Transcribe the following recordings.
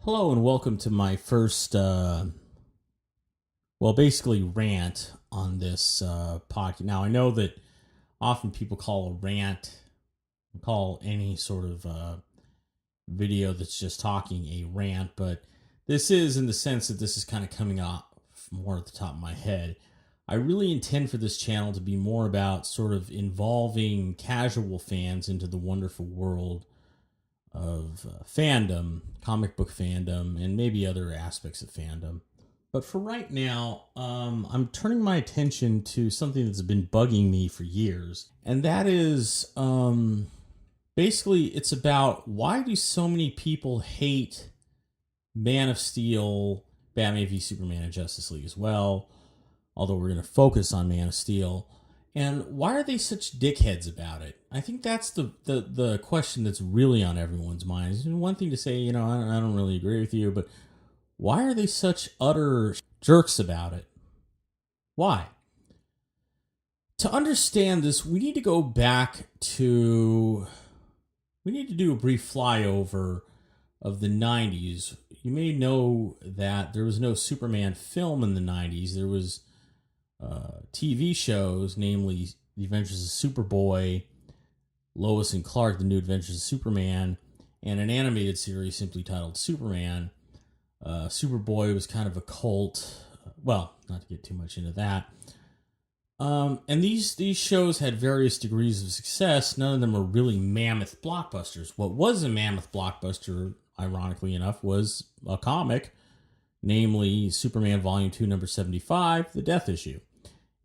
Hello and welcome to my first, basically rant on this podcast. Now, I know that often people call a rant, call any sort of video that's just talking a rant, but this is in the sense that this is kind of coming off more at the top of my head. I really intend for this channel to be more about sort of involving casual fans into the wonderful world of fandom, comic book fandom, and maybe other aspects of fandom. But for right now, I'm turning my attention to something that's been bugging me for years. And that is, basically, it's about why do so many people hate Man of Steel, Batman v Superman, and Justice League as well, although we're going to focus on Man of Steel. And why are they such dickheads about it? I think that's the question that's really on everyone's mind. It's one thing to say, I don't really agree with you, but why are they such utter jerks about it? Why? To understand this, we need to go back to... We need to do a brief flyover of the 90s. You may know that there was no Superman film in the 90s. There was TV shows, namely The Adventures of Superboy, Lois and Clark, The New Adventures of Superman, and an animated series simply titled Superman. Superboy was kind of a cult. Well, not to get too much into that. And these shows had various degrees of success. None of them were really mammoth blockbusters. What was a mammoth blockbuster, ironically enough, was a comic, namely Superman Volume 2, number 75, The Death Issue,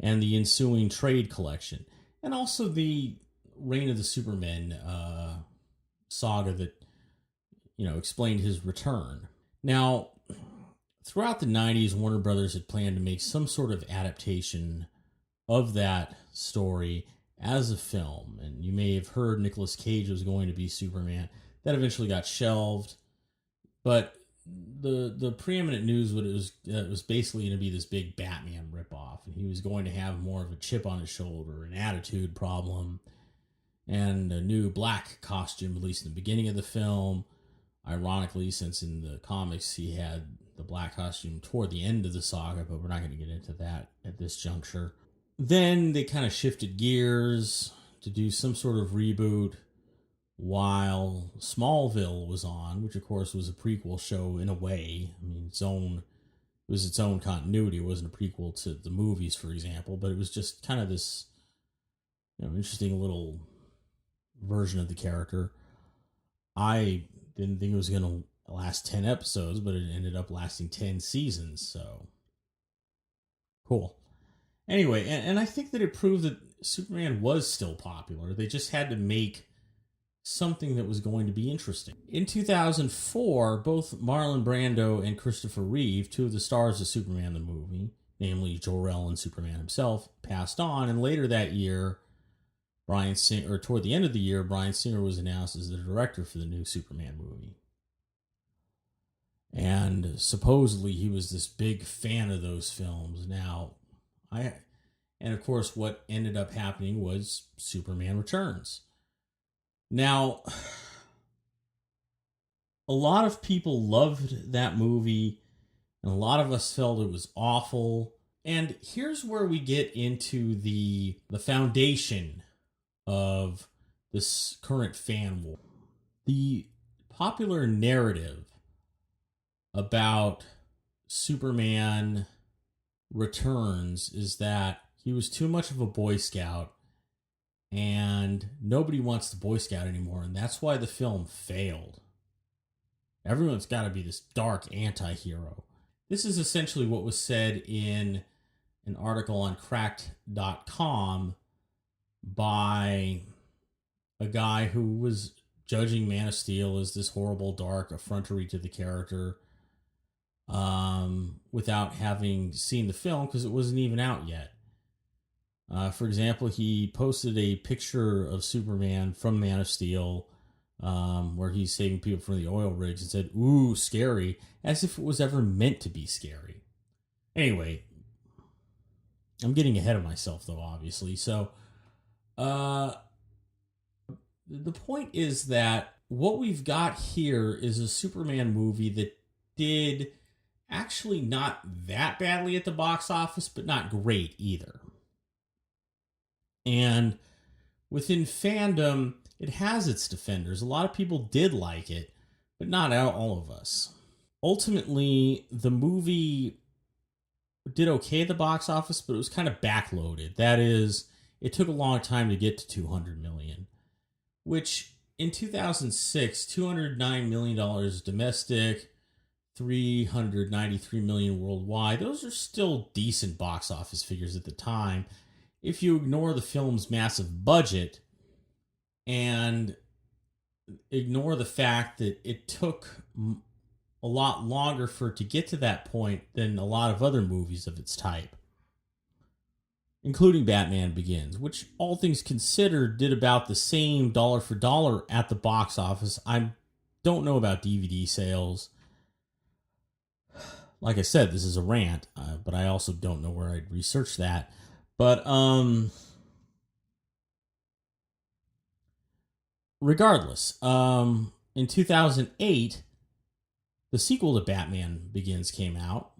and the ensuing trade collection, and also the Reign of the Supermen saga that, explained his return. Now, throughout the 90s, Warner Brothers had planned to make some sort of adaptation of that story as a film, and you may have heard Nicolas Cage was going to be Superman. That eventually got shelved, but the preeminent news was it was basically going to be this big Batman ripoff, and he was going to have more of a chip on his shoulder, an attitude problem, and a new black costume, at least in the beginning of the film. Ironically, since in the comics he had the black costume toward the end of the saga, but we're not going to get into that at this juncture. Then they kind of shifted gears to do some sort of reboot while Smallville was on, which of course was a prequel show in a way. I mean, it was its own continuity. It wasn't a prequel to the movies, for example, but it was just kind of this, interesting little version of the character. I didn't think it was going to last 10 episodes, but it ended up lasting 10 seasons, so cool. Anyway, and I think that it proved that Superman was still popular. They just had to make something that was going to be interesting. In 2004, both Marlon Brando and Christopher Reeve, two of the stars of Superman the movie, namely Jor-El and Superman himself, passed on, and later that year, toward the end of the year, Bryan Singer was announced as the director for the new Superman movie. And supposedly he was this big fan of those films. Now, and of course what ended up happening was Superman Returns. Now, a lot of people loved that movie, and a lot of us felt it was awful. And here's where we get into the foundation of this current fan war. The popular narrative about Superman Returns is that he was too much of a Boy Scout, and nobody wants the Boy Scout anymore, and that's why the film failed. Everyone's got to be this dark anti-hero. This is essentially what was said in an article on cracked.com by a guy who was judging Man of Steel as this horrible, dark effrontery to the character, without having seen the film because it wasn't even out yet. For example, he posted a picture of Superman from Man of Steel, where he's saving people from the oil rigs, and said, "Ooh, scary," as if it was ever meant to be scary. Anyway, I'm getting ahead of myself, though, obviously. So, the point is that what we've got here is a Superman movie that did actually not that badly at the box office, but not great either. And within fandom, it has its defenders. A lot of people did like it, but not all of us. Ultimately, the movie did okay at the box office, but it was kind of backloaded. That is, it took a long time to get to 200 million, which in 2006, $209 million domestic, 393 million worldwide. Those are still decent box office figures at the time. If you ignore the film's massive budget and ignore the fact that it took a lot longer for it to get to that point than a lot of other movies of its type, including Batman Begins, which, all things considered, did about the same dollar for dollar at the box office. I don't know about DVD sales. Like I said, this is a rant, but I also don't know where I'd research that. But regardless, in 2008, the sequel to Batman Begins came out,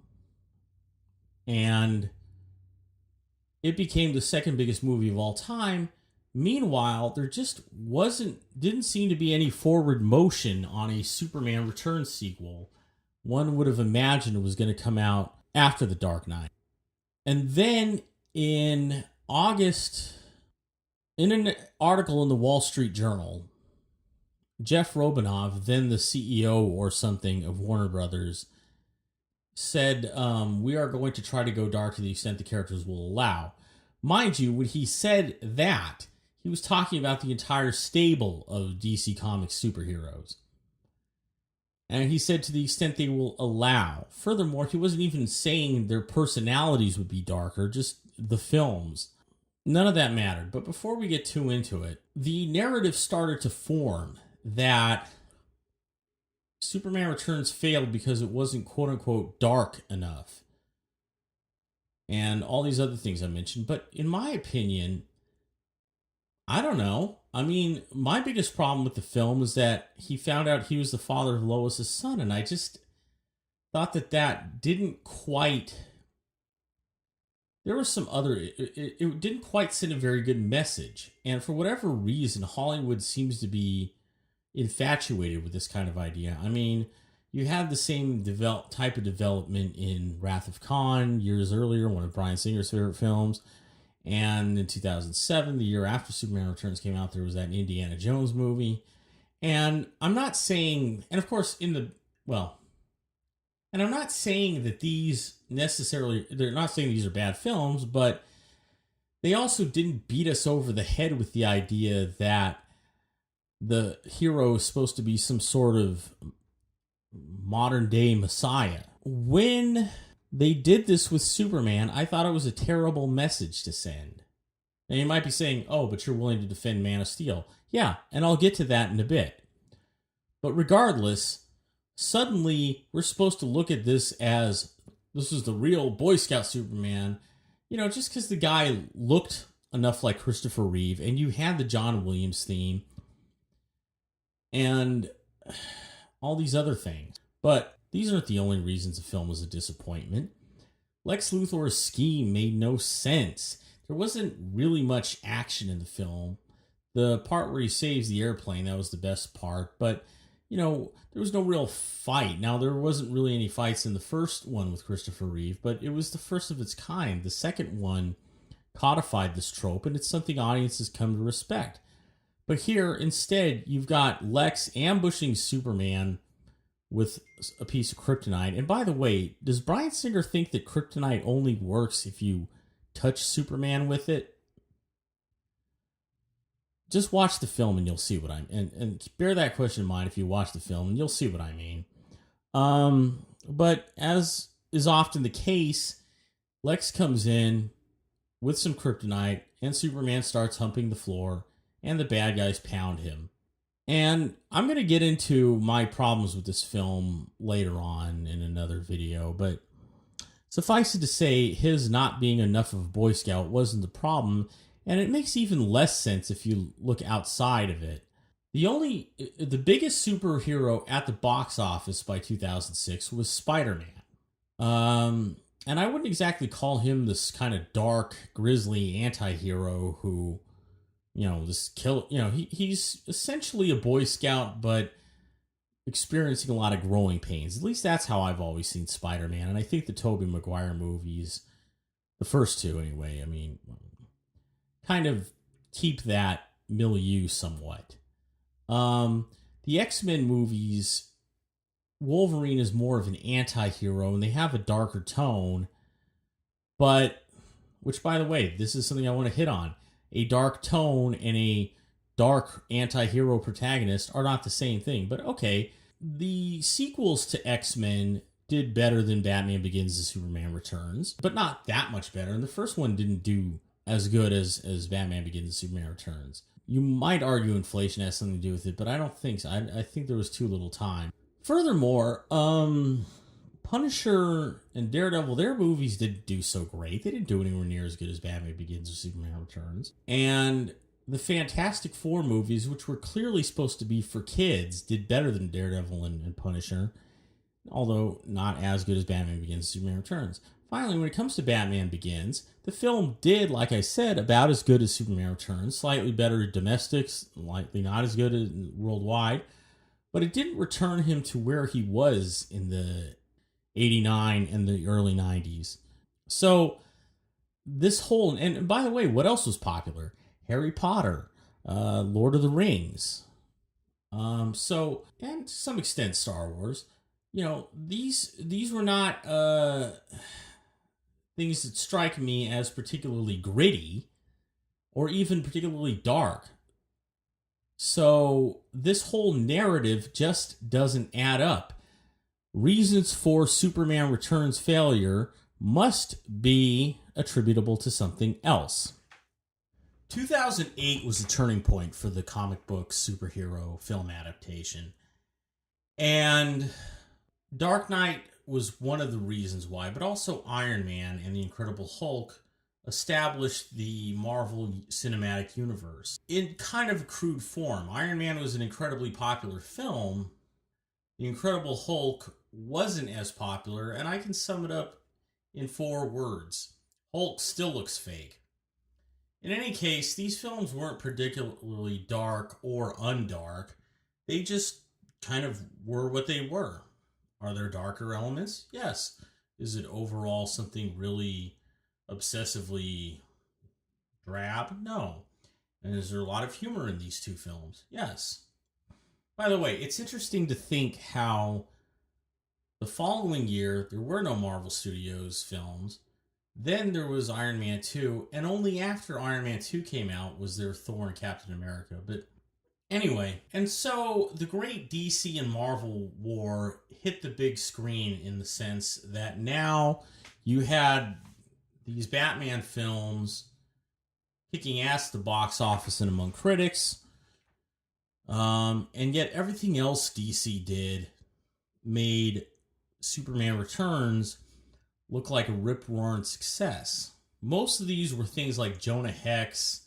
and it became the second biggest movie of all time. Meanwhile, there just didn't seem to be any forward motion on a Superman Returns sequel. One would have imagined it was going to come out after The Dark Knight. And then in August, in an article in the Wall Street Journal, Jeff Robinov, then the CEO or something of Warner Brothers, said, we are going to try to go dark to the extent the characters will allow. Mind you, when he said that, he was talking about the entire stable of DC Comics superheroes. And he said to the extent they will allow. Furthermore, he wasn't even saying their personalities would be darker, just the films. None of that mattered. But before we get too into it, the narrative started to form that Superman Returns failed because it wasn't quote-unquote dark enough. And all these other things I mentioned. But in my opinion, I don't know. I mean, my biggest problem with the film is that he found out he was the father of Lois's son, and I just thought that didn't quite... There was some other... It didn't quite send a very good message. And for whatever reason, Hollywood seems to be infatuated with this kind of idea. I mean, you had the same type of development in Wrath of Khan years earlier, one of Bryan Singer's favorite films. And in 2007, the year after Superman Returns came out, there was that Indiana Jones movie. And I'm not saying, and of course, and I'm not saying that they're not saying these are bad films, but they also didn't beat us over the head with the idea that the hero is supposed to be some sort of modern day messiah. When they did this with Superman, I thought it was a terrible message to send. Now you might be saying, oh, but you're willing to defend Man of Steel. Yeah, and I'll get to that in a bit. But regardless, suddenly we're supposed to look at this as this is the real Boy Scout Superman, just because the guy looked enough like Christopher Reeve, and you had the John Williams theme, and all these other things. But these aren't the only reasons the film was a disappointment. Lex Luthor's scheme made no sense. There wasn't really much action in the film. The part where he saves the airplane, that was the best part. But, there was no real fight. Now, there wasn't really any fights in the first one with Christopher Reeve, but it was the first of its kind. The second one codified this trope, and it's something audiences come to respect. But here, instead, you've got Lex ambushing Superman with a piece of kryptonite. And by the way, does Bryan Singer think that kryptonite only works if you touch Superman with it? Just watch the film and you'll see what and bear that question in mind if you watch the film and you'll see what I mean. But as is often the case, Lex comes in with some kryptonite and Superman starts humping the floor and the bad guys pound him. And I'm going to get into my problems with this film later on in another video, but suffice it to say, his not being enough of a Boy Scout wasn't the problem, and it makes even less sense if you look outside of it. The biggest superhero at the box office by 2006 was Spider-Man. And I wouldn't exactly call him this kind of dark, grisly anti-hero who, he's essentially a Boy Scout, but experiencing a lot of growing pains. At least that's how I've always seen Spider-Man. And I think the Tobey Maguire movies, the first two anyway, I mean, kind of keep that milieu somewhat. The X-Men movies, Wolverine is more of an anti-hero, and they have a darker tone, but, which by the way, this is something I want to hit on. A dark tone and a dark anti-hero protagonist are not the same thing, but okay. The sequels to X-Men did better than Batman Begins and Superman Returns, but not that much better, and the first one didn't do as good as Batman Begins and Superman Returns. You might argue inflation has something to do with it, but I don't think so. I think there was too little time. Furthermore, Punisher and Daredevil, their movies didn't do so great. They didn't do anywhere near as good as Batman Begins or Superman Returns. And the Fantastic Four movies, which were clearly supposed to be for kids, did better than Daredevil and Punisher, although not as good as Batman Begins and Superman Returns. Finally, when it comes to Batman Begins, the film did, like I said, about as good as Superman Returns, slightly better domestics, likely not as good as worldwide, but it didn't return him to where he was in the 89 and the early 90s. So this whole, and by the way, what else was popular? Harry Potter, Lord of the Rings, and to some extent Star Wars. These were not things that strike me as particularly gritty or even particularly dark. So this whole narrative just doesn't add up. Reasons for Superman Returns' failure must be attributable to something else. 2008 was a turning point for the comic book superhero film adaptation. And Dark Knight was one of the reasons why, but also Iron Man and the Incredible Hulk established the Marvel Cinematic Universe in kind of crude form. Iron Man was an incredibly popular film. The Incredible Hulk wasn't as popular, and I can sum it up in 4 words. Hulk still looks fake. In any case, these films weren't particularly dark or undark. They just kind of were what they were. Are there darker elements? Yes. Is it overall something really obsessively drab? No. And is there a lot of humor in these two films? Yes. By the way, it's interesting to think how the following year there were no Marvel Studios films. Then there was Iron Man 2, and only after Iron Man 2 came out was there Thor and Captain America. But anyway, and so the great DC and Marvel war hit the big screen in the sense that now you had these Batman films kicking ass at the box office and among critics, and yet everything else DC did made Superman Returns look like a rip-roaring success. Most of these were things like Jonah Hex,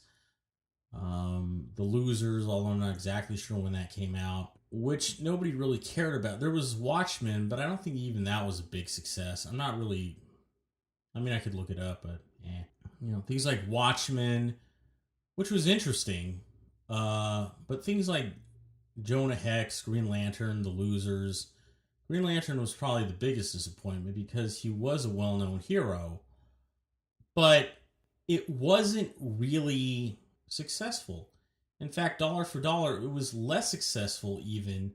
The Losers, although I'm not exactly sure when that came out, which nobody really cared about. There was Watchmen, but I don't think even that was a big success. I could look it up, but things like Watchmen, which was interesting, but things like Jonah Hex, Green Lantern, The Losers. Green Lantern was probably the biggest disappointment because he was a well-known hero, but it wasn't really successful. In fact, dollar for dollar, it was less successful even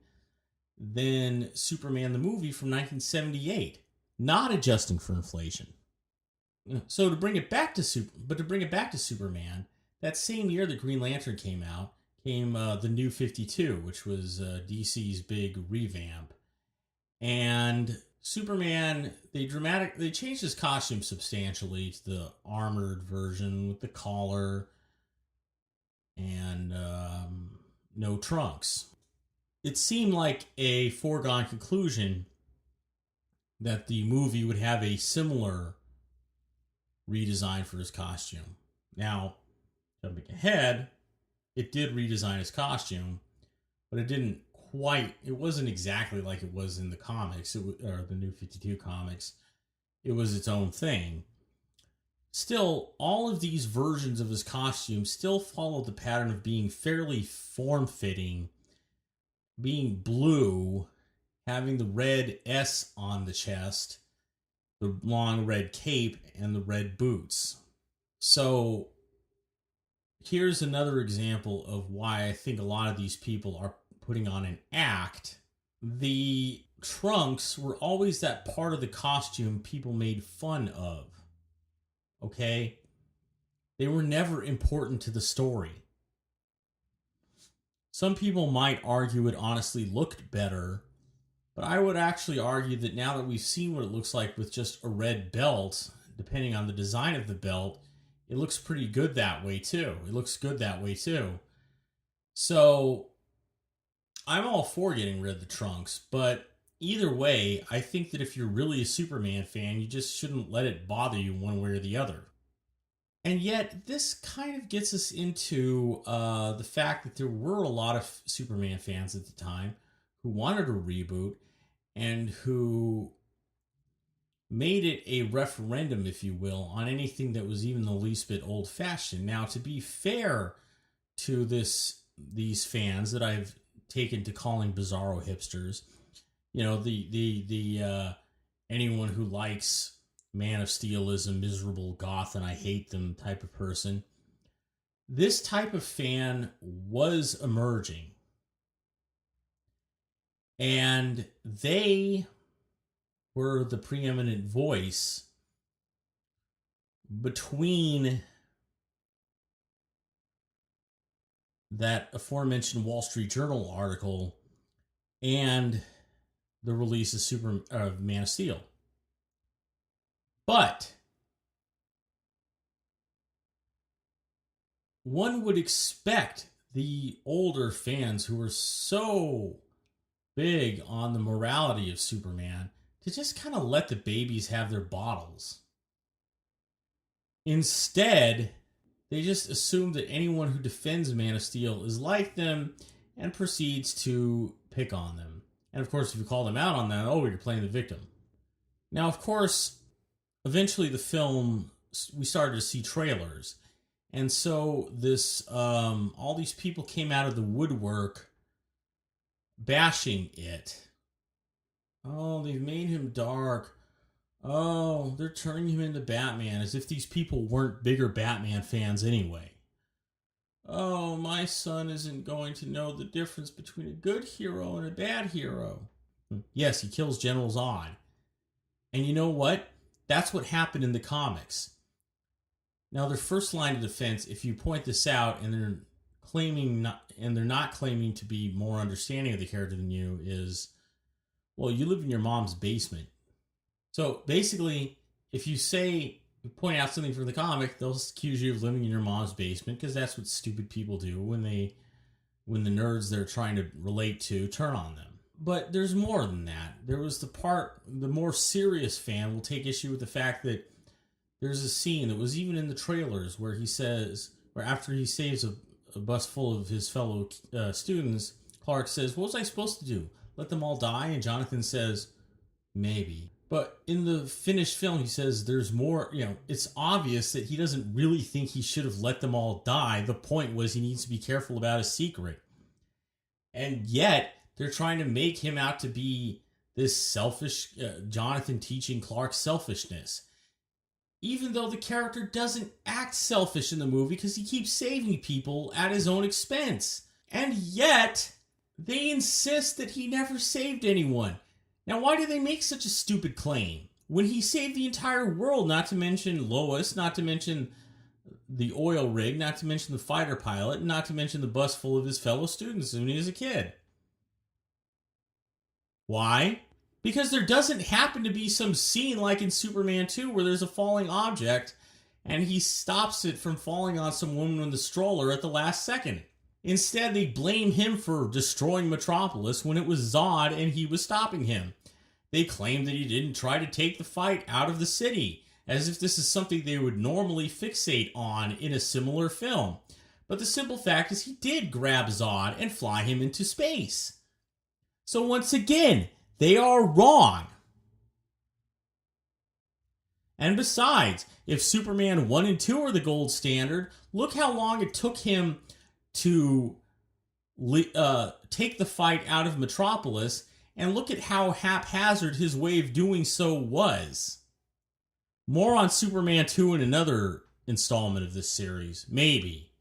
than Superman the movie from 1978, not adjusting for inflation. So to bring it back to Superman, that same year that Green Lantern came out, came the New 52, which was DC's big revamp. And Superman, they changed his costume substantially to the armored version with the collar and no trunks. It seemed like a foregone conclusion that the movie would have a similar redesign for his costume. Now, jumping ahead, it did redesign his costume, but it wasn't exactly like it was in the comics, or the New 52 comics. It was its own thing. Still, all of these versions of his costume still follow the pattern of being fairly form-fitting, being blue, having the red S on the chest, the long red cape, and the red boots. So here's another example of why I think a lot of these people are putting on an act. The trunks were always that part of the costume people made fun of. Okay? They were never important to the story. Some people might argue it honestly looked better, but I would actually argue that now that we've seen what it looks like with just a red belt, depending on the design of the belt, it looks pretty good that way too. So I'm all for getting rid of the trunks, but either way, I think that if you're really a Superman fan, you just shouldn't let it bother you one way or the other. And yet, this kind of gets us into the fact that there were a lot of Superman fans at the time who wanted a reboot and who made it a referendum, if you will, on anything that was even the least bit old-fashioned. Now, to be fair to these fans that I've taken to calling bizarro hipsters, you know, the anyone who likes Man of Steel is a miserable goth and I hate them type of person. This type of fan was emerging. And they were the preeminent voice between that aforementioned Wall Street Journal article and the release of Man of Steel. But one would expect the older fans who were so big on the morality of Superman to just kind of let the babies have their bottles. Instead, they just assume that anyone who defends Man of Steel is like them and proceeds to pick on them. And of course, if you call them out on that, oh, you're playing the victim. Now, of course, eventually the film, we started to see trailers. And so all these people came out of the woodwork bashing it. Oh, they've made him dark. Oh, they're turning him into Batman, as if these people weren't bigger Batman fans anyway. Oh, my son isn't going to know the difference between a good hero and a bad hero. Yes, he kills General Zod. And you know what? That's what happened in the comics. Now, their first line of defense, if you point this out and they're not claiming to be more understanding of the character than you, is, well, you live in your mom's basement. So basically, if you point out something from the comic, they'll accuse you of living in your mom's basement, because that's what stupid people do when the nerds they're trying to relate to turn on them. But there's more than that. There was the more serious fan will take issue with the fact that there's a scene that was even in the trailers where after he saves a bus full of his fellow students, Clark says, what was I supposed to do? Let them all die? And Jonathan says, maybe. But in the finished film, he says there's more, it's obvious that he doesn't really think he should have let them all die. The point was he needs to be careful about his secret. And yet, they're trying to make him out to be this selfish Jonathan teaching Clark selfishness. Even though the character doesn't act selfish in the movie because he keeps saving people at his own expense. And yet, they insist that he never saved anyone. Now, why do they make such a stupid claim? When he saved the entire world, not to mention Lois, not to mention the oil rig, not to mention the fighter pilot, not to mention the bus full of his fellow students when he was a kid. Why? Because there doesn't happen to be some scene like in Superman 2 where there's a falling object and he stops it from falling on some woman in the stroller at the last second. Instead, they blame him for destroying Metropolis when it was Zod and he was stopping him. They claim that he didn't try to take the fight out of the city, as if this is something they would normally fixate on in a similar film. But the simple fact is he did grab Zod and fly him into space. So once again, they are wrong. And besides, if Superman 1 and 2 are the gold standard, look how long it took him to take the fight out of Metropolis, and look at how haphazard his way of doing so was. More on Superman 2 in another installment of this series, maybe.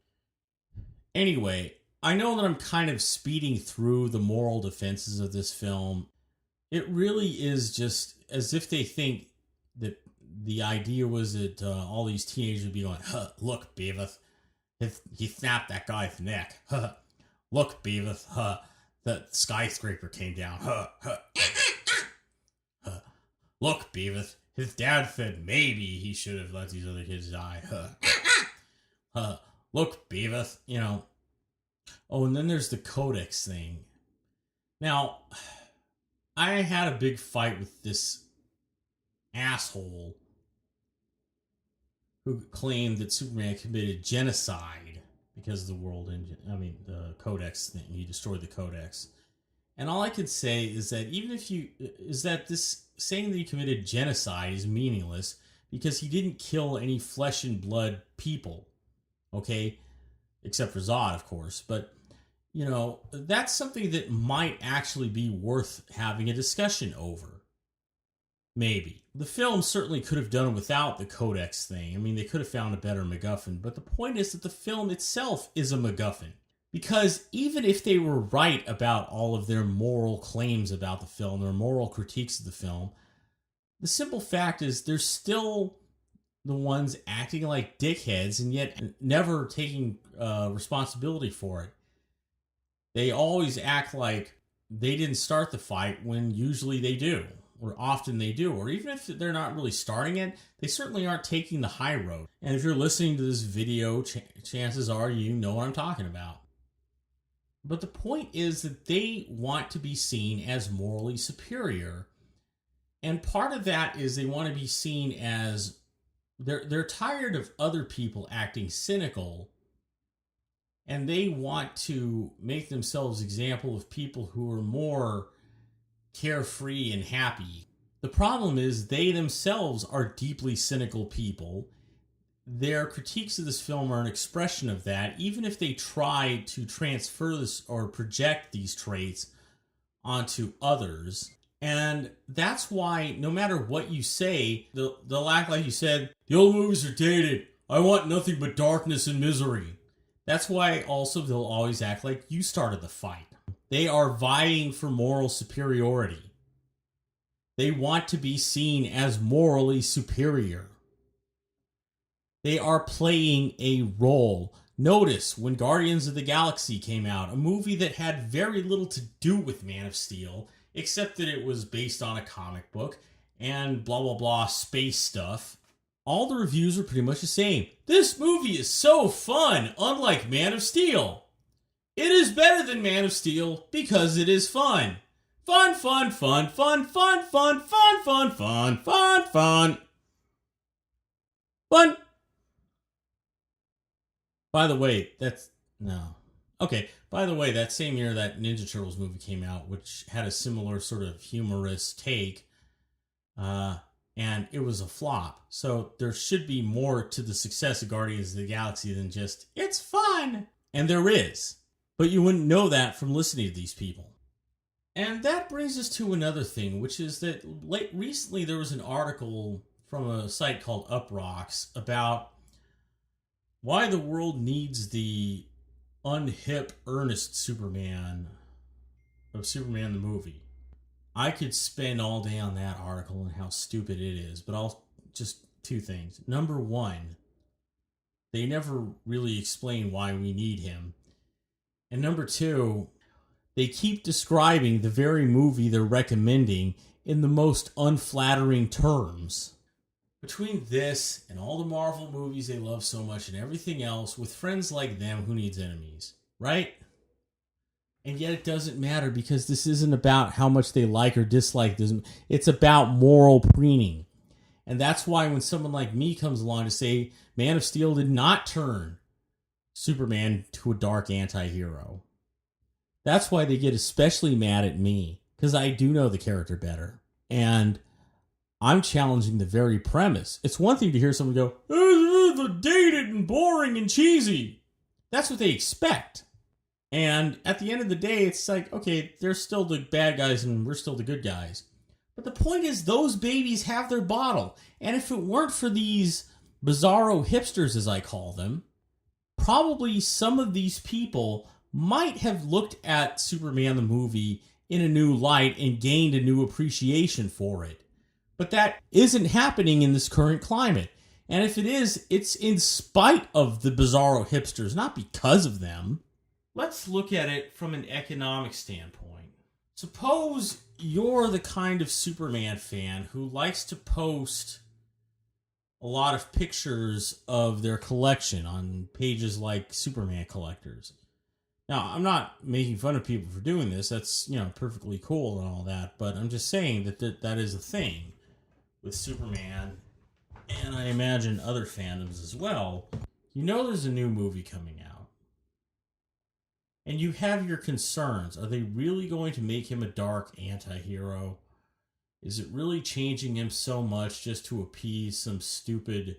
Anyway, I know that I'm kind of speeding through the moral defenses of this film. It really is just as if they think that the idea was that all these teenagers would be going, look, Beavis, he snapped that guy's neck. Look, Beavis, the skyscraper came down. Look, Beavis, his dad said maybe he should have let these other kids die. Look, Beavis, you know. Oh, and then there's the Codex thing. Now, I had a big fight with this asshole who claimed that Superman committed genocide because of the the Codex thing. He destroyed the Codex. And all I could say is that this saying that he committed genocide is meaningless because he didn't kill any flesh and blood people. Okay? Except for Zod, of course. But, you know, that's something that might actually be worth having a discussion over. Maybe. The film certainly could have done without the Codex thing. I mean, they could have found a better MacGuffin. But the point is that the film itself is a MacGuffin. Because even if they were right about all of their moral claims about the film, their moral critiques of the film, the simple fact is they're still the ones acting like dickheads and yet never taking responsibility for it. They always act like they didn't start the fight when usually they do, or often they do. Or even if they're not really starting it, they certainly aren't taking the high road. And if you're listening to this video, chances are you know what I'm talking about. But the point is that they want to be seen as morally superior. And part of that is they want to be seen as they're tired of other people acting cynical, and they want to make themselves example of people who are more carefree and happy. The problem is they themselves are deeply cynical people. Their critiques of this film are an expression of that, even if they try to transfer this or project these traits onto others. And that's why, no matter what you say, they'll act like you said, the old movies are dated. I want nothing but darkness and misery. That's why also they'll always act like you started the fight. They are vying for moral superiority. They want to be seen as morally superior. They are playing a role. Notice when Guardians of the Galaxy came out, a movie that had very little to do with Man of Steel, except that it was based on a comic book and blah, blah, blah, space stuff. All the reviews were pretty much the same. This movie is so fun, unlike Man of Steel. It is better than Man of Steel because it is fun. Fun, fun, fun, fun, fun, fun, fun, fun, fun, fun, fun. Fun. By the way, by the way, that same year that Ninja Turtles movie came out, which had a similar sort of humorous take, and it was a flop. So there should be more to the success of Guardians of the Galaxy than just, it's fun. And there is. But you wouldn't know that from listening to these people. And that brings us to another thing, which is that recently there was an article from a site called Uprocks about why the world needs the unhip, earnest Superman of Superman the movie. I could spend all day on that article and how stupid it is, but I'll just two things. Number one, they never really explain why we need him. And number two, they keep describing the very movie they're recommending in the most unflattering terms. Between this and all the Marvel movies they love so much and everything else, with friends like them, who needs enemies, right? And yet it doesn't matter because this isn't about how much they like or dislike this. It's about moral preening. And that's why when someone like me comes along to say Man of Steel did not turn Superman to a dark anti-hero. That's why they get especially mad at me, because I do know the character better. And I'm challenging the very premise. It's one thing to hear someone go, "Oh, dated and boring and cheesy." That's what they expect. And at the end of the day, it's like, okay, they're still the bad guys and we're still the good guys. But the point is, those babies have their bottle. And if it weren't for these bizarro hipsters, as I call them, probably some of these people might have looked at Superman the movie in a new light and gained a new appreciation for it. But that isn't happening in this current climate. And if it is, it's in spite of the bizarro hipsters, not because of them. Let's look at it from an economic standpoint. Suppose you're the kind of Superman fan who likes to post a lot of pictures of their collection on pages like Superman Collectors. Now, I'm not making fun of people for doing this. That's, perfectly cool and all that. But I'm just saying that is a thing with Superman, and I imagine other fandoms as well. There's a new movie coming out. And you have your concerns. Are they really going to make him a dark anti-hero? Is it really changing him so much just to appease some stupid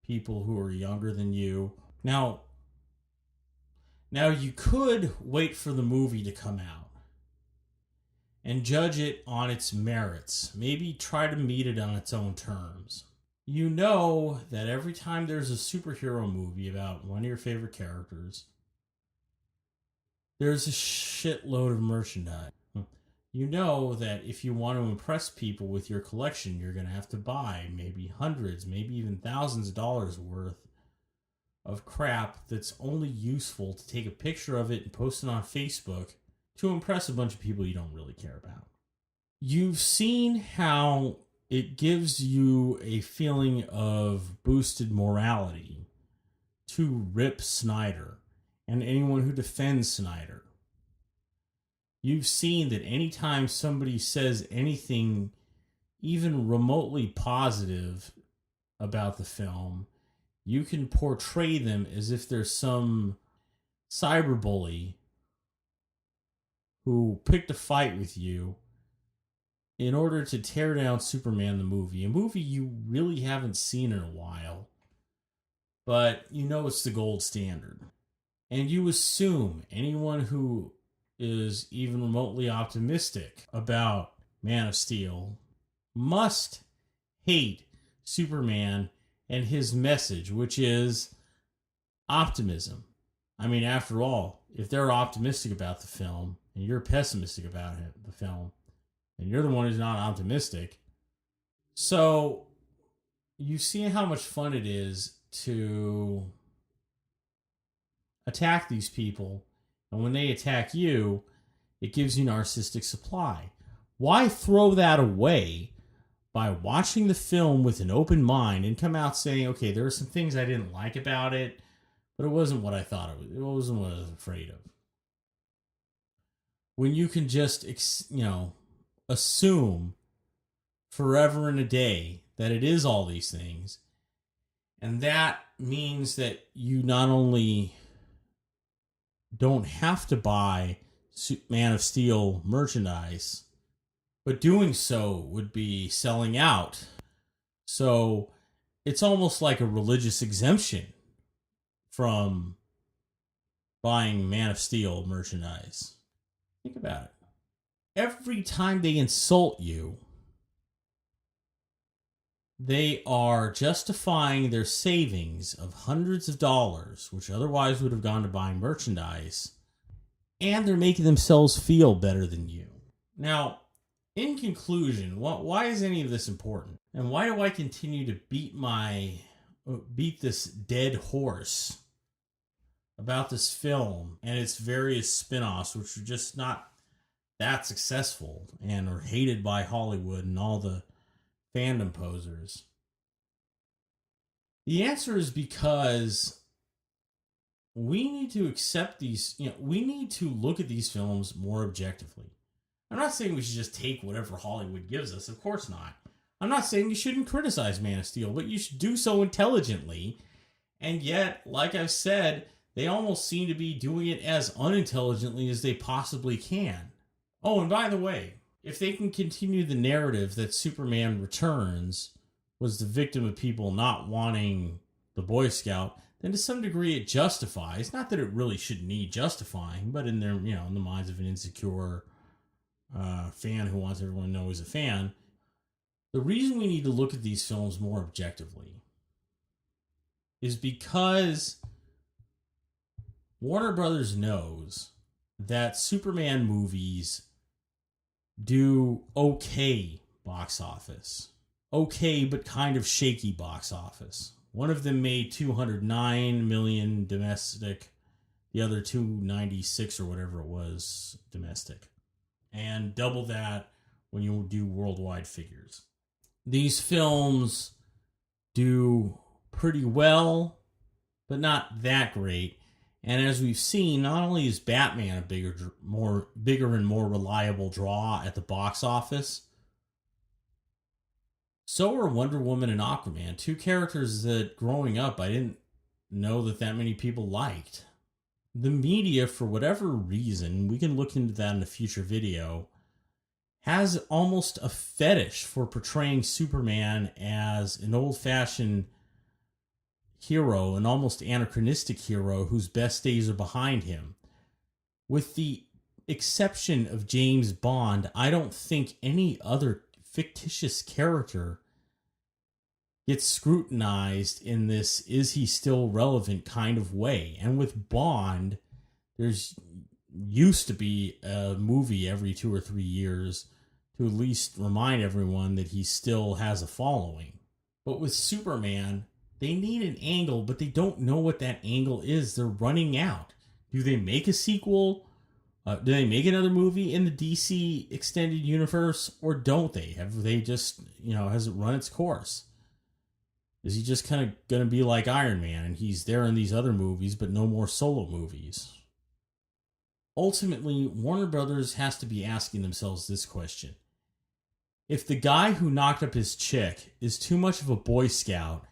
people who are younger than you? Now you could wait for the movie to come out and judge it on its merits. Maybe try to meet it on its own terms. You know that every time there's a superhero movie about one of your favorite characters, there's a shitload of merchandise. You know that if you want to impress people with your collection, you're going to have to buy maybe hundreds, maybe even thousands of dollars worth of crap that's only useful to take a picture of it and post it on Facebook to impress a bunch of people you don't really care about. You've seen how it gives you a feeling of boosted morality to rip Snyder and anyone who defends Snyder. You've seen that anytime somebody says anything even remotely positive about the film, you can portray them as if there's some cyberbully who picked a fight with you in order to tear down Superman the movie, a movie you really haven't seen in a while, but it's the gold standard. And you assume anyone who is even remotely optimistic about Man of Steel must hate Superman and his message, which is optimism. I mean, after all, if they're optimistic about the film and you're pessimistic about the film, and you're the one who's not optimistic. So you see how much fun it is to attack these people, and when they attack you, it gives you narcissistic supply. Why throw that away by watching the film with an open mind and come out saying, okay, there are some things I didn't like about it, but it wasn't what I thought it was. It wasn't what I was afraid of. When you can just, assume forever and a day that it is all these things, and that means that you not only don't have to buy Man of Steel merchandise, but doing so would be selling out. So it's almost like a religious exemption from buying Man of Steel merchandise. Think about it. Every time they insult you, they are justifying their savings of hundreds of dollars, which otherwise would have gone to buying merchandise, and they're making themselves feel better than you. Now, in conclusion, why is any of this important? And why do I continue to beat this dead horse about this film and its various spin-offs, which are just not that successful and are hated by Hollywood and all the fandom posers? The answer is because we need to accept these, we need to look at these films more objectively. I'm not saying we should just take whatever Hollywood gives us. Of course not. I'm not saying you shouldn't criticize Man of Steel, but you should do so intelligently. And yet, like I've said, they almost seem to be doing it as unintelligently as they possibly can. Oh, and by the way, if they can continue the narrative that Superman Returns was the victim of people not wanting the Boy Scout, then to some degree it justifies, not that it really should need justifying, but in their, in the minds of an insecure fan who wants everyone to know he's a fan, the reason we need to look at these films more objectively is because Warner Brothers knows that Superman movies do okay box office. Okay, but kind of shaky box office. One of them made $209 million domestic, the other $296 or whatever it was domestic. And double that when you do worldwide figures. These films do pretty well, but not that great. And as we've seen, not only is Batman a bigger and more reliable draw at the box office, so are Wonder Woman and Aquaman, two characters that growing up I didn't know that many people liked. The media, for whatever reason, we can look into that in a future video, has almost a fetish for portraying Superman as an old-fashioned hero, an almost anachronistic hero whose best days are behind him. With the exception of James Bond, I don't think any other fictitious character gets scrutinized in this is he still relevant kind of way. And with Bond, there's used to be a movie every 2 or 3 years to at least remind everyone that he still has a following. But with Superman, they need an angle, but they don't know what that angle is. They're running out. Do they make a sequel? Do they make another movie in the DC extended universe, or don't they? Have they just, has it run its course? Is he just kind of going to be like Iron Man, and he's there in these other movies, but no more solo movies? Ultimately, Warner Brothers has to be asking themselves this question. If the guy who knocked up his chick is too much of a Boy Scout,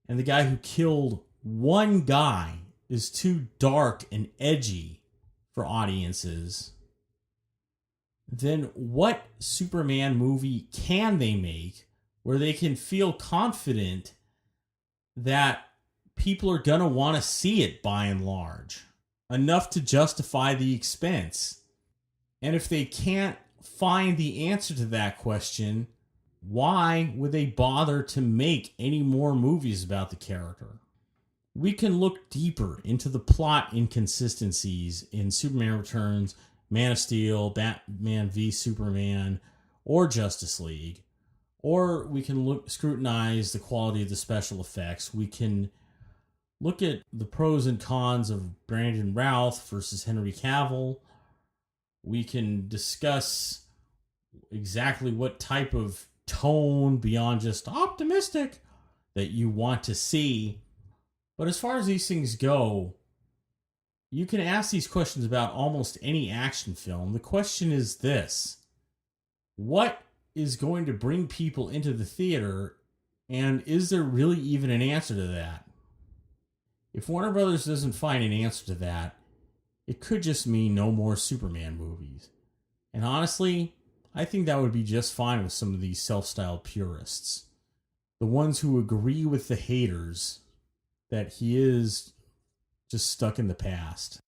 and the guy who killed one guy is too dark and edgy for audiences, then what Superman movie can they make where they can feel confident that people are going to want to see it by and large? Enough to justify the expense. And if they can't find the answer to that question, why would they bother to make any more movies about the character? We can look deeper into the plot inconsistencies in Superman Returns, Man of Steel, Batman v Superman, or Justice League. Or we can scrutinize the quality of the special effects. We can look at the pros and cons of Brandon Routh versus Henry Cavill. We can discuss exactly what type of tone beyond just optimistic that you want to see. But as far as these things go, you can ask these questions about almost any action film. The question is this: what is going to bring people into the theater, and is there really even an answer to that? If Warner Brothers doesn't find an answer to that, it could just mean no more Superman movies. And honestly, I think that would be just fine with some of these self-styled purists. The ones who agree with the haters that he is just stuck in the past.